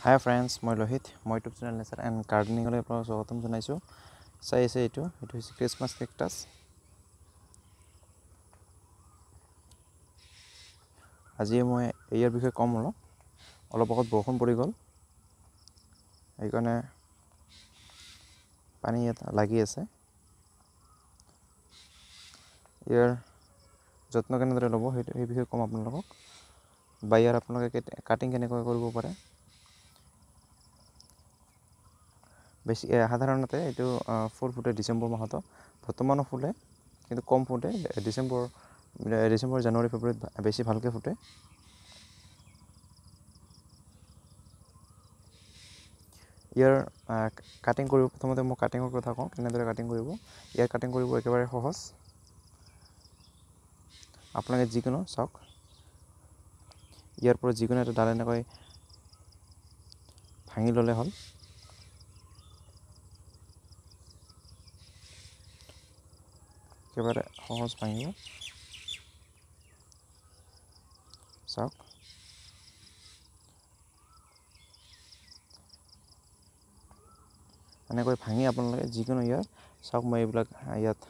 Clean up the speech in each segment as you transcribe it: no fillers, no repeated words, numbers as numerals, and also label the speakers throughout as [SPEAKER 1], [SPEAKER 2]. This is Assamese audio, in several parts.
[SPEAKER 1] Hi friends, মই লোহিত মই ইউটিউব চেনেল নেচাৰ এণ্ড গাৰ্ডেনিঙলৈ আপোনালোকক স্বাগতম জনাইছোঁ। চাই আছে এইটো হৈছে ক্ৰিছমাছ কেকটাছ। আজি মই ইয়াৰ বিষয়ে ক'ম অলপ আগত বৰষুণ পৰি গ'ল, সেইকাৰণে পানী ইয়াত লাগি আছে। ইয়াৰ যত্ন কেনেদৰে ল'ব সেই বিষয়ে ক'ম আপোনালোকক, বা ইয়াৰ আপোনালোকে কাটিং কেনেকৈ কৰিব পাৰে। সাধাৰণতে এইটো ফুল ফুটে ডিচেম্বৰ মাহতো, বৰ্তমানো ফুলে কিন্তু কম ফুটে। ডিচেম্বৰ, জানুৱাৰী, ফেব্ৰুৱাৰীত বেছি ভালকৈ ফুটে। ইয়াৰ কাটিং কৰিব, প্ৰথমতে মই কাটিঙৰ কথা কওঁ, কেনেদৰে কাটিং কৰিব। ইয়াৰ কাটিং কৰিব একেবাৰে সহজ। আপোনালোকে যিকোনো চাওক, ইয়াৰ পৰা যিকোনো এটা ডাল এনেকৈ ভাঙি ল'লে হ'ল। একেবাৰে সহজ ভাঙিব, চাওক। এনেকৈ ভাঙি আপোনালোকে যিকোনো ইয়াৰ চাওক, মই এইবিলাক ইয়াত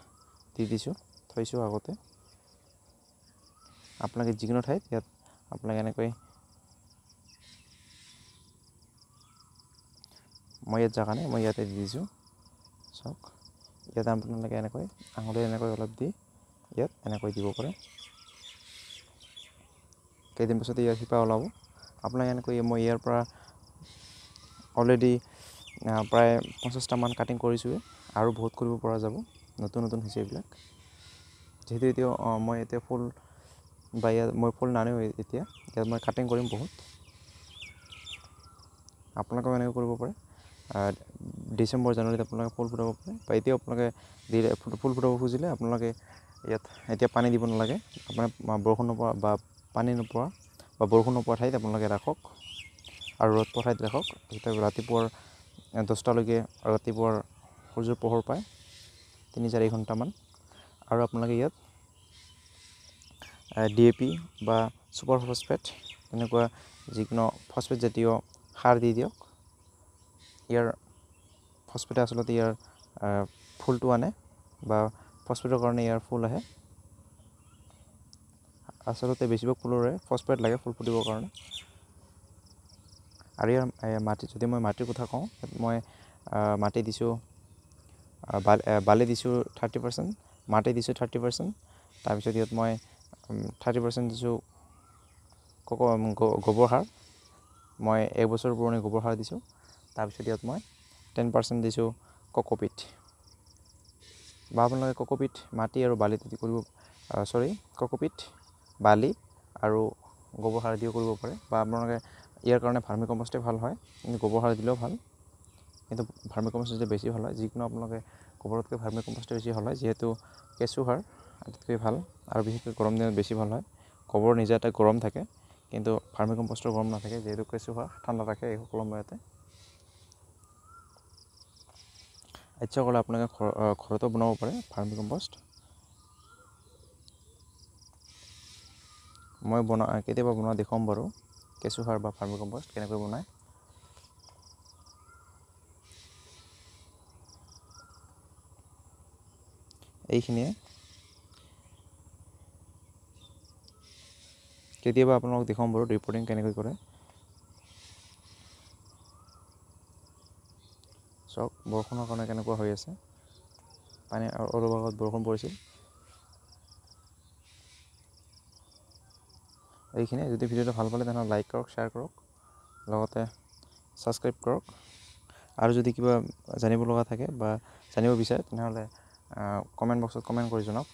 [SPEAKER 1] দি দিছোঁ, থৈছোঁ আগতে। আপোনালোকে যিকোনো ঠাইত ইয়াত আপোনালোকে এনেকৈ, মই ইয়াত জেগা নাই, মই ইয়াতে দি দিছোঁ, চাওক। ইয়াতে আপোনালোকে এনেকৈ আঙুলি এনেকৈ অলপ দি ইয়াত এনেকৈ দিব পাৰে। কেইদিন পাছতে ইয়াৰ শিপা ওলাব। আপোনালোকে এনেকৈ, মই ইয়াৰ পৰা অলৰেডি প্ৰায় 50টামান কাটিং কৰিছোঁৱে, আৰু বহুত কৰিব পৰা যাব। নতুন হৈছে এইবিলাক, যিহেতু এতিয়া মই এতিয়া ফুল বা ইয়াত মই ফুল নানো। এতিয়া ইয়াত মই কাটিং কৰিম বহুত। আপোনালোকেও এনেকৈ কৰিব পাৰে। ডিচেম্বৰ, জানুৱাৰীত আপোনালোকে ফুল ফুটাব পাৰে, বা এতিয়াও আপোনালোকে ফুল ফুটাব খুজিলে আপোনালোকে ইয়াত এতিয়া পানী দিব নালাগে। আপোনাৰ বৰষুণ নোপোৱা বা পানী নোপোৱা বা বৰষুণ নোপোৱা ঠাইত আপোনালোকে ৰাখক, আৰু ৰ'দ পোৱা ঠাইত ৰাখক। তেতিয়া ৰাতিপুৱাৰ 10টালৈকে, ৰাতিপুৱাৰ সূৰ্যৰ পোহৰ পায় 3-4 ঘণ্টামান। আৰু আপোনালোকে ইয়াত DAP বা ছুপাৰ ফছফেট, তেনেকুৱা যিকোনো ফছফেট জাতীয় সাৰ দি দিয়ক। ইয়াৰ ফছফেটে আচলতে ইয়াৰ ফুলটো আনে, বা ফছফেটৰ কাৰণে ইয়াৰ ফুল আহে। আচলতে বেছিভাগ ফুলৰে ফছফেট লাগে ফুল ফুটিবৰ কাৰণে। আৰু ইয়াৰ মাটি, যদি মই মাটিৰ কথা কওঁ, মই মাটি দিছোঁ, বালি দিছোঁ 30%, মাটি দিছোঁ 30%। তাৰপিছত ইয়াত মই 30% দিছোঁ গোবৰ সাৰ। মই 1 বছৰ পুৰণি গোবৰ সাৰ দিছোঁ। তাৰপিছত ইয়াত মই 10% দিছোঁ কক'পিট, বা আপোনালোকে কক'পিট মাটি আৰু বালি দি কৰিব, কক'পিট, বালি আৰু গোবৰ সাৰ দিও কৰিব পাৰে। বা আপোনালোকে ইয়াৰ কাৰণে ভাৰ্মি কম্পষ্টে ভাল হয়, কিন্তু গোবৰ সাৰ দিলেও ভাল, কিন্তু ভাৰ্মি কম্পষ্ট দিলে বেছি ভাল হয়। যিকোনো আপোনালোকে গোবৰতকৈ ভাৰ্মি কম্পষ্টে বেছি ভাল হয়, যিহেতু কেঁচু সাৰ আটাইতকৈ ভাল, আৰু বিশেষকৈ গৰম দিনত বেছি ভাল হয়। গোবৰ নিজে এটা গৰম থাকে, কিন্তু ভাৰ্মি কম্পষ্টৰ গৰম নাথাকে, যিহেতু কেঁচু সাৰ ঠাণ্ডা ৰাখে এই সকলো সময়তে। ইচ্ছা কৰিলে আপোনালোকে ঘৰতো বনাব পাৰে ভাৰ্মি কম্পষ্ট। মই কেতিয়াবা বনোৱা দেখুৱাম বাৰু, কেঁচু সাৰ বা ভাৰ্মি কম্পষ্ট কেনেকৈ বনায়। এইখিনিয়ে। কেতিয়াবা আপোনালোকক দেখুৱাম বাৰু ৰিপৰ্টিং কেনেকৈ কৰে। চাওক বৰষুণৰ কাৰণে কেনেকুৱা হৈ আছে, পানী অলপ আগত বৰষুণ পৰিছিল। এইখিনিয়ে। যদি ভিডিঅ'টো ভাল পালে তেনেহ'লে লাইক কৰক, শ্বেয়াৰ কৰক, লগতে ছাবস্ক্ৰাইব কৰক। আৰু যদি কিবা জানিব লগা থাকে বা জানিব বিচাৰে তেনেহ'লে কমেণ্ট বক্সত কমেণ্ট কৰি জনাওক।